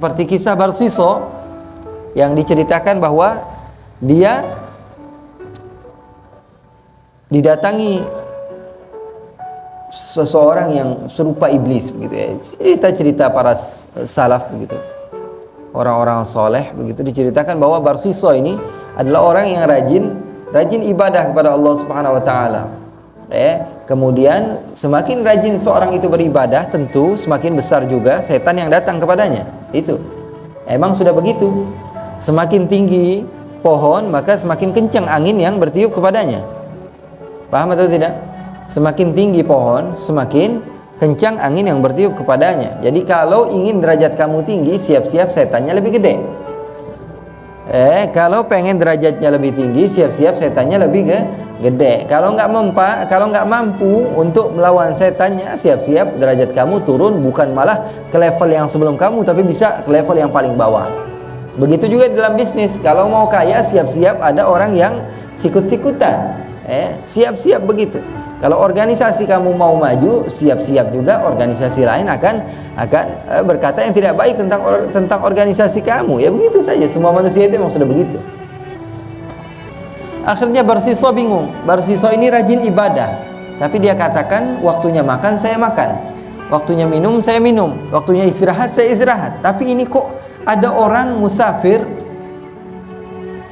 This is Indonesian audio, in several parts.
Seperti kisah Barsiso yang diceritakan bahwa dia didatangi seseorang yang serupa iblis begitu ya. Cerita para salaf begitu. Orang-orang soleh begitu diceritakan bahwa Barsiso ini adalah orang yang rajin ibadah kepada Allah Subhanahu wa taala. Kemudian semakin rajin seorang itu beribadah, tentu semakin besar juga setan yang datang kepadanya. Itu emang sudah begitu. Semakin tinggi pohon, maka semakin kencang angin yang bertiup kepadanya. Paham atau tidak? Semakin tinggi pohon, semakin kencang angin yang bertiup kepadanya. Jadi kalau ingin derajat kamu tinggi, siap-siap setannya lebih gede. Kalau pengen derajatnya lebih tinggi, siap-siap setannya lebih gede. Kalau nggak mampu untuk melawan setannya, siap-siap derajat kamu turun, bukan malah ke level yang sebelum kamu, tapi bisa ke level yang paling bawah. Begitu juga dalam bisnis. Kalau mau kaya, siap-siap ada orang yang sikut-sikutan. Siap-siap begitu. Kalau organisasi kamu mau maju, siap-siap juga organisasi lain akan berkata yang tidak baik tentang organisasi kamu. Ya begitu saja, semua manusia itu memang sudah begitu. Akhirnya Barsiso bingung. Barsiso ini rajin ibadah, tapi dia katakan waktunya makan saya makan, waktunya minum saya minum, waktunya istirahat saya istirahat. Tapi ini kok ada orang musafir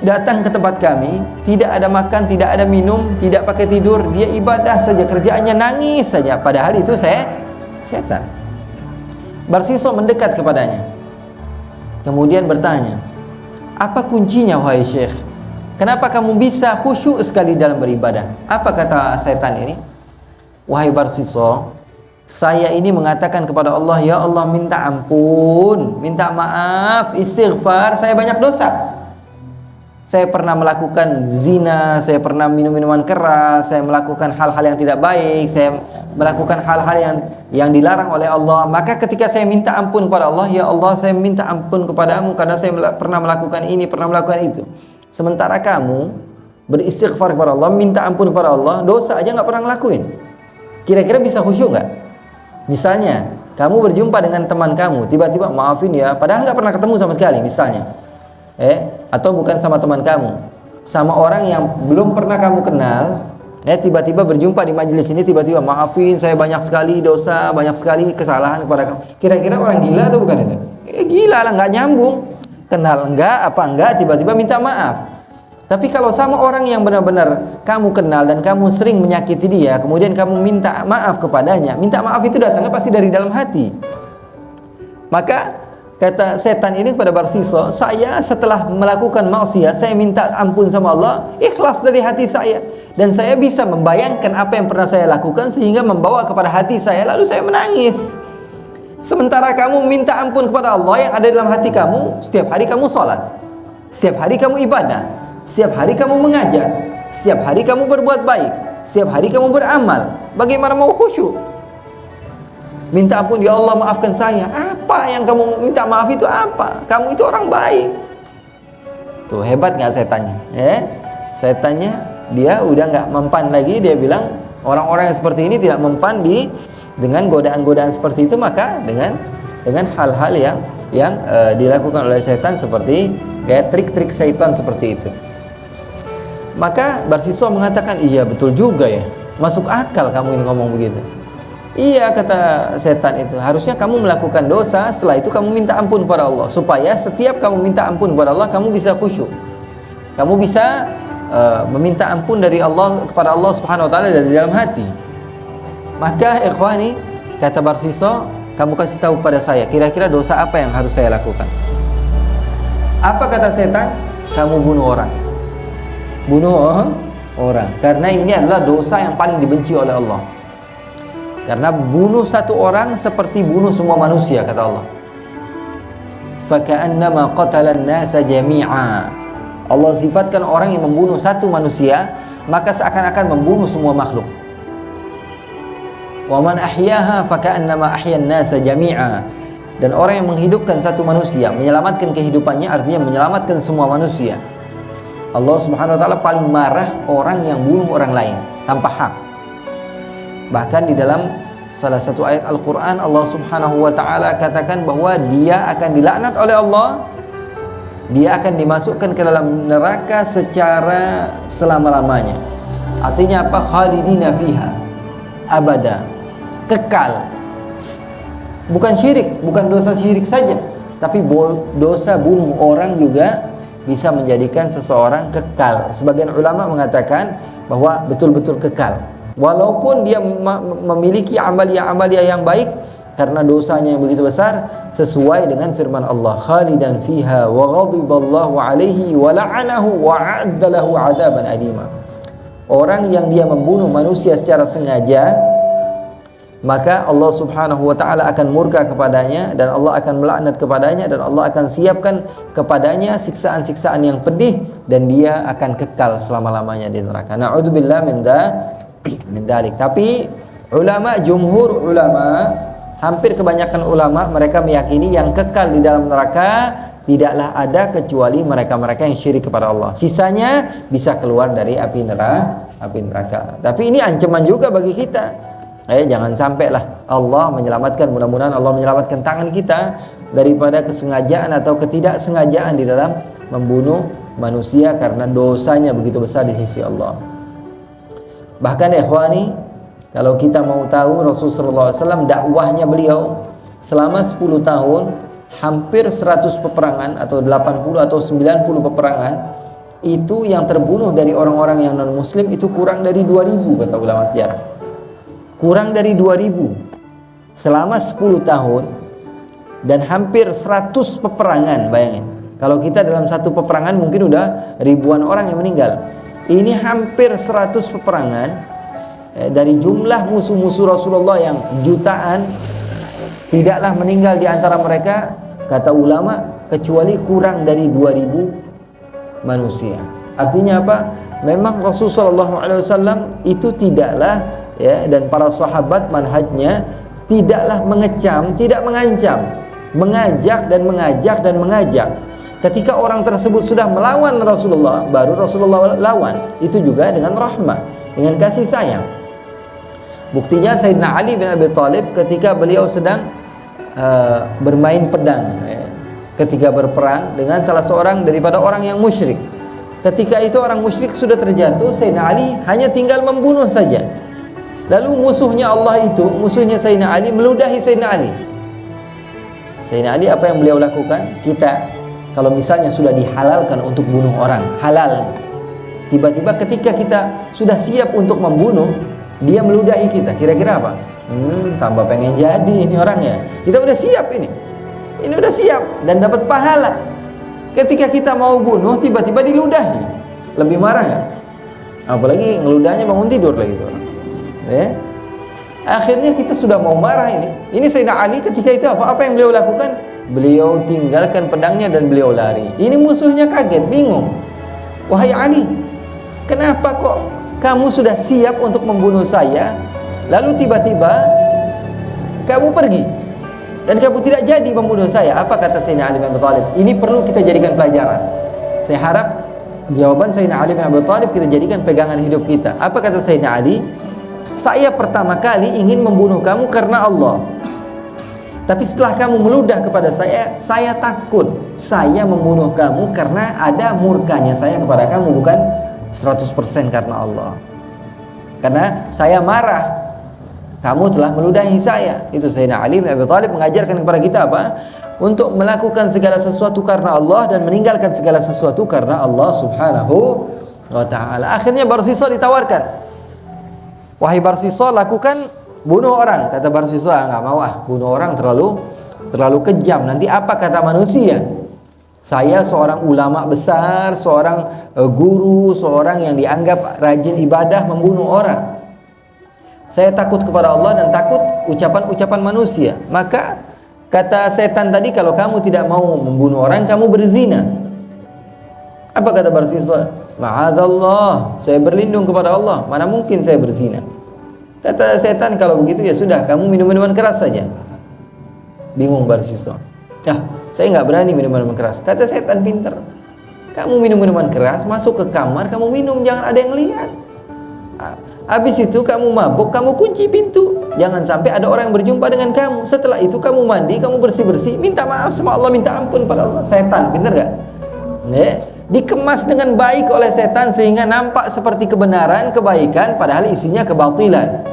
datang ke tempat kami, tidak ada makan, tidak ada minum, tidak pakai tidur, dia ibadah saja, kerjaannya nangis saja, padahal itu setan. Barsiso mendekat kepadanya, kemudian bertanya, apa kuncinya wahai Syekh? Kenapa kamu bisa khusyuk sekali dalam beribadah? Apa kata setan ini? Wahai Barsiso, saya ini mengatakan kepada Allah, ya Allah, minta ampun, minta maaf, istighfar, saya banyak dosa. Saya pernah melakukan zina, saya pernah minum minuman keras, saya melakukan hal-hal yang tidak baik, saya melakukan hal-hal yang dilarang oleh Allah. Maka ketika saya minta ampun kepada Allah, ya Allah, saya minta ampun kepadamu karena saya pernah melakukan ini, pernah melakukan itu. Sementara kamu beristighfar kepada Allah, minta ampun kepada Allah, dosa aja nggak pernah ngelakuin. Kira-kira bisa khusyuk nggak? Misalnya kamu berjumpa dengan teman kamu, tiba-tiba maafin ya, padahal nggak pernah ketemu sama sekali, misalnya. Atau bukan sama teman kamu, sama orang yang belum pernah kamu kenal, tiba-tiba berjumpa di majelis ini, tiba-tiba maafin saya banyak sekali dosa, banyak sekali kesalahan kepada kamu. Kira-kira orang gila atau bukan itu? Gila lah, nggak nyambung. Kenal enggak, apa enggak, tiba-tiba minta maaf. Tapi kalau sama orang yang benar-benar kamu kenal dan kamu sering menyakiti dia, kemudian kamu minta maaf kepadanya, minta maaf itu datangnya pasti dari dalam hati. Maka kata setan ini kepada Barsiso, saya setelah melakukan maksiat, saya minta ampun sama Allah, ikhlas dari hati saya, dan saya bisa membayangkan apa yang pernah saya lakukan sehingga membawa kepada hati saya, lalu saya menangis. Sementara kamu minta ampun kepada Allah yang ada dalam hati kamu, setiap hari kamu sholat, setiap hari kamu ibadah, setiap hari kamu mengajar, setiap hari kamu berbuat baik, setiap hari kamu beramal. Bagaimana mau khusyuk? Minta ampun, ya Allah maafkan saya. Apa yang kamu minta maaf itu apa? Kamu itu orang baik. Tuh hebat nggak setannya? Setannya dia udah nggak mempan lagi. Dia bilang orang-orang yang seperti ini tidak mempan dengan godaan-godaan seperti itu. Maka dengan hal-hal yang dilakukan oleh setan seperti trik-trik setan seperti itu. Maka Barsiso mengatakan, iya betul juga ya, masuk akal kamu ini ngomong begitu. Iya, kata setan itu, harusnya kamu melakukan dosa, setelah itu kamu minta ampun kepada Allah, supaya setiap kamu minta ampun kepada Allah, kamu bisa khusyuk, kamu bisa meminta ampun dari Allah kepada Allah Subhanahu wa taala dari dalam hati. Maka ikhwani, kata Barsiso, kamu kasih tahu pada saya, kira-kira dosa apa yang harus saya lakukan? Apa kata setan? Kamu bunuh orang. Bunuh orang, karena ini adalah dosa yang paling dibenci oleh Allah. Karena bunuh satu orang seperti bunuh semua manusia, kata Allah. Faka'annama qatalan nasa jami'a. Allah sifatkan orang yang membunuh satu manusia, maka seakan-akan membunuh semua makhluk. Wa man ahyaha faka'annama ahyan nasa jami'a. Dan orang yang menghidupkan satu manusia, menyelamatkan kehidupannya, artinya menyelamatkan semua manusia. Allah Subhanahu wa taala paling marah orang yang bunuh orang lain tanpa hak. Bahkan di dalam salah satu ayat Al-Quran Allah subhanahu wa ta'ala katakan bahwa dia akan dilaknat oleh Allah, dia akan dimasukkan ke dalam neraka secara selama-lamanya. Artinya apa? Khalidina fiha abada, kekal. Bukan syirik, bukan dosa syirik saja, tapi dosa bunuh orang juga bisa menjadikan seseorang kekal. Sebagian ulama mengatakan bahwa betul-betul kekal, walaupun dia memiliki amalia yang baik, karena dosanya yang begitu besar, sesuai dengan firman Allah, khalidan fiha wa ghadiballahu alaihi wa la'anahu wa a'adda lahu 'adaban alima. Orang yang dia membunuh manusia secara sengaja, maka Allah subhanahu wa ta'ala akan murka kepadanya, dan Allah akan melaknat kepadanya, dan Allah akan siapkan kepadanya siksaan-siksaan yang pedih, dan dia akan kekal selama-lamanya di neraka. Na'udzubillah min dzalik. Tapi jumhur ulama, hampir kebanyakan ulama, mereka meyakini yang kekal di dalam neraka tidaklah ada kecuali mereka-mereka yang syirik kepada Allah. Sisanya bisa keluar dari api neraka. Tapi ini ancaman juga bagi kita. Jangan sampailah Allah menyelamatkan, mudah-mudahan Allah menyelamatkan tangan kita daripada kesengajaan atau ketidaksengajaan di dalam membunuh manusia karena dosanya begitu besar di sisi Allah. Bahkan ikhwani, kalau kita mau tahu, Rasulullah SAW dakwahnya beliau selama 10 tahun, hampir 100 peperangan atau 80 atau 90 peperangan, itu yang terbunuh dari orang-orang yang non-muslim itu kurang dari 2000 kata ulama sejarah. Kurang dari 2000 selama 10 tahun, dan hampir 100 peperangan. Bayangin, kalau kita dalam satu peperangan mungkin udah ribuan orang yang meninggal. Ini hampir 100 peperangan, dari jumlah musuh-musuh Rasulullah yang jutaan, tidaklah meninggal di antara mereka, kata ulama, kecuali kurang dari 2000 manusia. Artinya apa? Memang Rasulullah SAW itu tidaklah, dan para sahabat manhajnya tidaklah mengecam, tidak mengancam, mengajak dan mengajak dan mengajak. Ketika orang tersebut sudah melawan Rasulullah, baru Rasulullah lawan. Itu juga dengan rahmah, dengan kasih sayang. Buktinya Sayyidina Ali bin Abi Thalib ketika beliau sedang bermain pedang, ketika berperang dengan salah seorang daripada orang yang musyrik. Ketika itu orang musyrik sudah terjatuh, Sayyidina Ali hanya tinggal membunuh saja. Lalu musuhnya Allah itu, musuhnya Sayyidina Ali, meludahi Sayyidina Ali. Sayyidina Ali apa yang beliau lakukan? Kita kalau misalnya sudah dihalalkan untuk bunuh orang, halal, tiba-tiba ketika kita sudah siap untuk membunuh, dia meludahi kita, kira-kira apa? Tambah pengen jadi ini orangnya. Kita udah siap ini udah siap dan dapat pahala. Ketika kita mau bunuh, tiba-tiba diludahi, lebih marah ya? Apalagi ngeludahnya bangun tidur lagi tuh. Akhirnya kita sudah mau marah ini. Ini Sayyidina Ali ketika itu apa yang beliau lakukan? Beliau tinggalkan pedangnya dan beliau lari. Ini musuhnya kaget, bingung. Wahai Ali, kenapa kok kamu sudah siap untuk membunuh saya, lalu tiba-tiba kamu pergi dan kamu tidak jadi membunuh saya? Apa kata Sayyidina Ali bin Abi Thalib? Ini perlu kita jadikan pelajaran. Saya harap jawaban Sayyidina Ali bin Abi Thalib kita jadikan pegangan hidup kita. Apa kata Sayyidina Ali? Saya pertama kali ingin membunuh kamu karena Allah, tapi setelah kamu meludah kepada saya takut saya membunuh kamu karena ada murkanya saya kepada kamu, bukan 100% karena Allah. Karena saya marah, kamu telah meludahi saya. Itu Sayyidina Ali bin Abi Thalib mengajarkan kepada kita apa? Untuk melakukan segala sesuatu karena Allah dan meninggalkan segala sesuatu karena Allah subhanahu wa ta'ala. Akhirnya Barsisa ditawarkan, wahai Barsisa, lakukan bunuh orang. Kata Barsisa, nggak mau bunuh orang terlalu kejam, nanti apa kata manusia? Saya seorang ulama besar, seorang guru, seorang yang dianggap rajin ibadah, membunuh orang. Saya takut kepada Allah dan takut ucapan-ucapan manusia. Maka kata setan tadi, kalau kamu tidak mau membunuh orang, kamu berzina. Apa kata Barsisa? Ma'adzallah, saya berlindung kepada Allah, mana mungkin saya berzina. Kata setan, kalau begitu ya sudah, kamu minum minuman keras saja. Bingung Barsisa, saya nggak berani minum minuman keras. Kata setan, pinter, kamu minum minuman keras, masuk ke kamar, kamu minum, jangan ada yang lihat. Habis itu kamu mabuk, kamu kunci pintu. Jangan sampai ada orang yang berjumpa dengan kamu. Setelah itu kamu mandi, kamu bersih-bersih, minta maaf sama Allah, minta ampun pada Allah. Setan, benar gak? Dikemas dengan baik oleh setan sehingga nampak seperti kebenaran, kebaikan, padahal isinya kebatilan.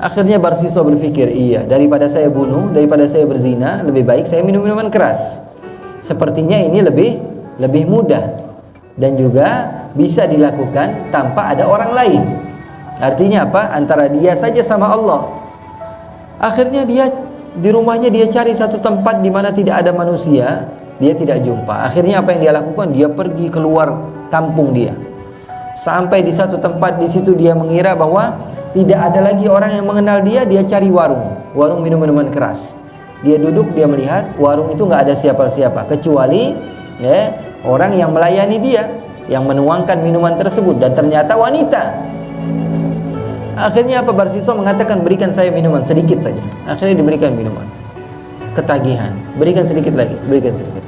Akhirnya Barsiso berpikir, iya, daripada saya bunuh, daripada saya berzina, lebih baik saya minum minuman keras. Sepertinya ini lebih mudah dan juga bisa dilakukan tanpa ada orang lain. Artinya apa? Antara dia saja sama Allah. Akhirnya dia di rumahnya dia cari satu tempat di mana tidak ada manusia, dia tidak jumpa. Akhirnya apa yang dia lakukan? Dia pergi keluar kampung dia. Sampai di satu tempat di situ dia mengira bahwa tidak ada lagi orang yang mengenal dia. Dia cari warung minum-minuman keras. Dia duduk, dia melihat warung itu nggak ada siapa-siapa kecuali orang yang melayani dia, yang menuangkan minuman tersebut, dan ternyata wanita. Akhirnya apa? Barsiso mengatakan, berikan saya minuman sedikit saja. Akhirnya diberikan minuman. Ketagihan, berikan sedikit lagi, berikan sedikit.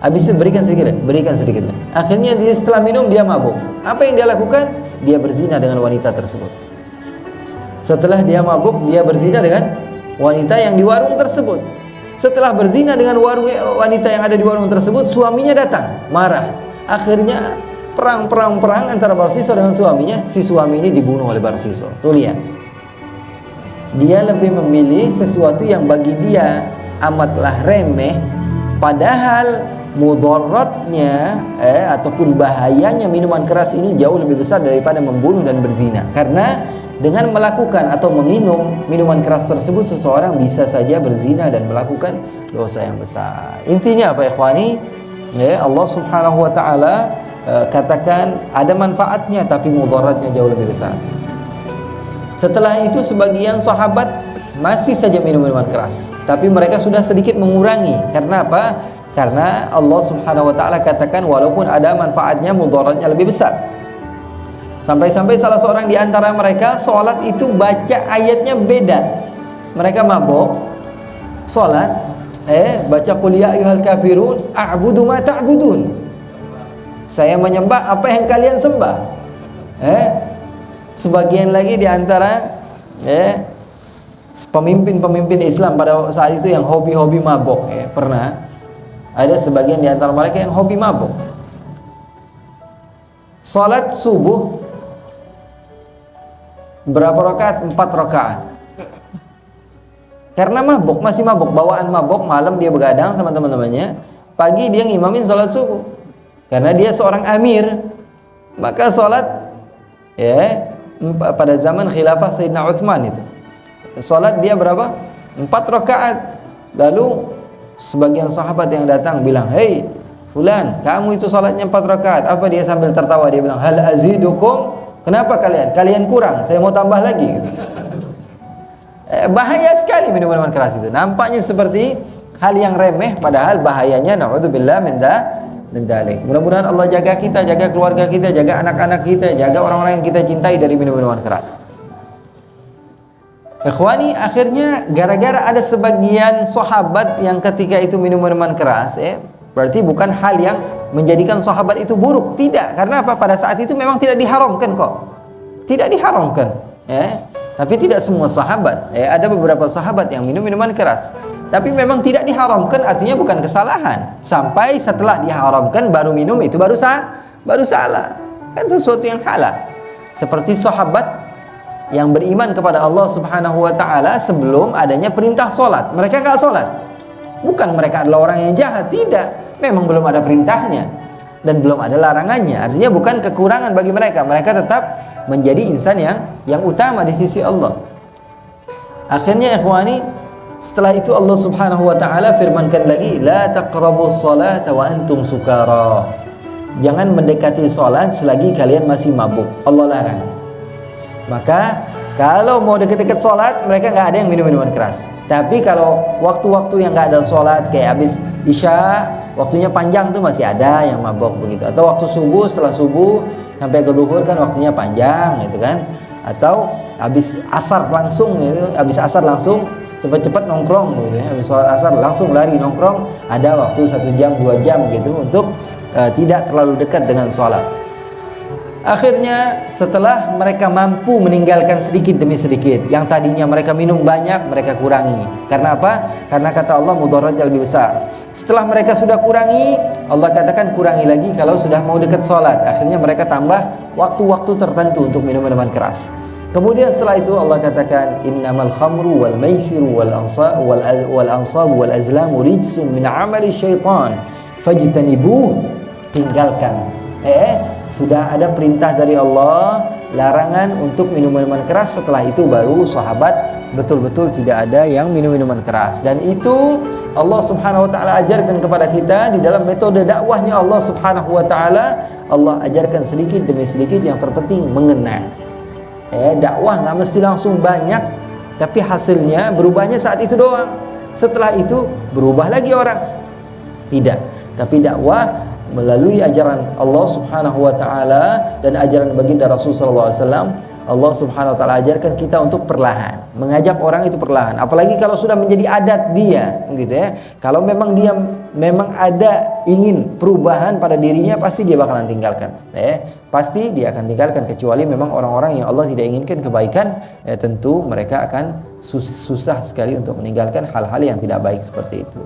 Habis itu berikan sedikit lagi, berikan sedikit lagi. Akhirnya dia setelah minum dia mabuk. Apa yang dia lakukan? Dia berzina dengan wanita tersebut. Setelah dia mabuk, dia berzina dengan wanita yang di warung tersebut. Setelah berzina dengan wanita yang ada di warung tersebut, suaminya datang, marah. Akhirnya perang antara Barsiso dengan suaminya. Si suami ini dibunuh oleh Barsiso. Tuh lihat, dia lebih memilih sesuatu yang bagi dia amatlah remeh, padahal mudaratnya ataupun bahayanya minuman keras ini jauh lebih besar daripada membunuh dan berzina. Karena dengan melakukan atau meminum minuman keras tersebut, seseorang bisa saja berzina dan melakukan dosa yang besar. Intinya apa, ikhwani? Allah Subhanahu wa ta'ala katakan ada manfaatnya, tapi mudaratnya jauh lebih besar. Setelah itu sebagian sahabat masih saja minum minuman keras, tapi mereka sudah sedikit mengurangi. Karena apa? Karena Allah Subhanahu wa ta'ala katakan walaupun ada manfaatnya, mudaratnya lebih besar. Sampai-sampai salah seorang di antara mereka sholat itu baca ayatnya beda. Mereka mabuk sholat, baca qul ya ayyuhal kafirun a'budu ma ta'budun. Saya menyembah apa yang kalian sembah. Sebagian lagi di antara pemimpin-pemimpin Islam pada saat itu yang hobi-hobi mabuk, pernah ada sebagian di antara mereka yang hobi mabuk. Salat subuh berapa rakaat? 4 rakaat. Karena mabuk, masih mabuk, bawaan mabuk, malam dia begadang sama teman-temannya, pagi dia ngimamin salat subuh. Karena dia seorang amir, maka salat pada zaman khilafah Sayyidina Uthman itu, salat dia berapa? 4 rakaat. Lalu sebagian sahabat yang datang bilang, "Hei fulan, kamu itu salatnya 4 rakaat." Apa dia sambil tertawa, dia bilang, "Hal azidukum?" Kenapa kalian kurang? Saya mau tambah lagi. Bahaya sekali minuman keras itu. Nampaknya seperti hal yang remeh, padahal bahayanya naudzubillah min dzalik. Mudah-mudahan Allah jaga kita, jaga keluarga kita, jaga anak-anak kita, jaga orang-orang yang kita cintai dari minuman keras. Ikhwani, akhirnya gara-gara ada sebagian sahabat yang ketika itu minum minuman keras, berarti bukan hal yang menjadikan sahabat itu buruk. Tidak, karena apa? Pada saat itu memang tidak diharamkan kok. Tidak diharamkan, tapi tidak semua sahabat. Ada beberapa sahabat yang minum minuman keras, tapi memang tidak diharamkan, artinya bukan kesalahan. Sampai setelah diharamkan baru minum, itu baru salah. Kan sesuatu yang halal. Seperti sahabat yang beriman kepada Allah Subhanahu wa ta'ala sebelum adanya perintah sholat. Mereka nggak sholat. Bukan mereka adalah orang yang jahat, tidak. Memang belum ada perintahnya dan belum ada larangannya. Artinya bukan kekurangan bagi mereka. Mereka tetap menjadi insan yang utama di sisi Allah. Akhirnya ikhwani, setelah itu Allah Subhanahu wa ta'ala firmankan lagi, la taqrabus salata wa antum sukara. Jangan mendekati salat selagi kalian masih mabuk. Allah larang. Maka kalau mau dekat-dekat salat, mereka nggak ada yang minum minuman keras. Tapi kalau waktu-waktu yang nggak ada salat, kayak habis isya, waktunya panjang tuh masih ada yang mabuk begitu. Atau waktu subuh, setelah subuh sampai ke zuhur kan waktunya panjang gitu kan. Atau habis asar langsung gitu, habis asar langsung cepat-cepat nongkrong gitu ya. Habis sholat asar langsung lari nongkrong, ada waktu 1 jam 2 jam gitu untuk tidak terlalu dekat dengan sholat. Akhirnya setelah mereka mampu meninggalkan sedikit demi sedikit, yang tadinya mereka minum banyak, mereka kurangi. Karena apa? Karena kata Allah mudaratnya lebih besar. Setelah mereka sudah kurangi, Allah katakan kurangi lagi kalau sudah mau dekat sholat. Akhirnya mereka tambah waktu-waktu tertentu untuk minum minuman keras. Kemudian setelah itu Allah katakan innamal khamru wal maisiru wal ansabu wal azlamu rijsum min amali syaitan fajtanibuh, tinggalkan. Sudah ada perintah dari Allah, larangan untuk minum-minuman keras. Setelah itu baru sahabat betul-betul tidak ada yang minum-minuman keras. Dan itu Allah Subhanahu wa taala ajarkan kepada kita di dalam metode dakwahnya Allah Subhanahu wa taala. Allah ajarkan sedikit demi sedikit, yang terpenting mengena. Dakwah nggak mesti langsung banyak, tapi hasilnya berubahnya saat itu doang. Setelah itu berubah lagi orang. Tidak, tapi dakwah melalui ajaran Allah Subhanahu wa taala dan ajaran baginda Rasul sallallahu alaihi wasallam, Allah Subhanahu wa taala ajarkan kita untuk perlahan, mengajak orang itu perlahan. Apalagi kalau sudah menjadi adat dia, gitu ya. Kalau memang dia memang ada ingin perubahan pada dirinya, pasti dia bakalan tinggalkan. Pasti dia akan tinggalkan, kecuali memang orang-orang yang Allah tidak inginkan kebaikan, tentu mereka akan susah sekali untuk meninggalkan hal-hal yang tidak baik seperti itu.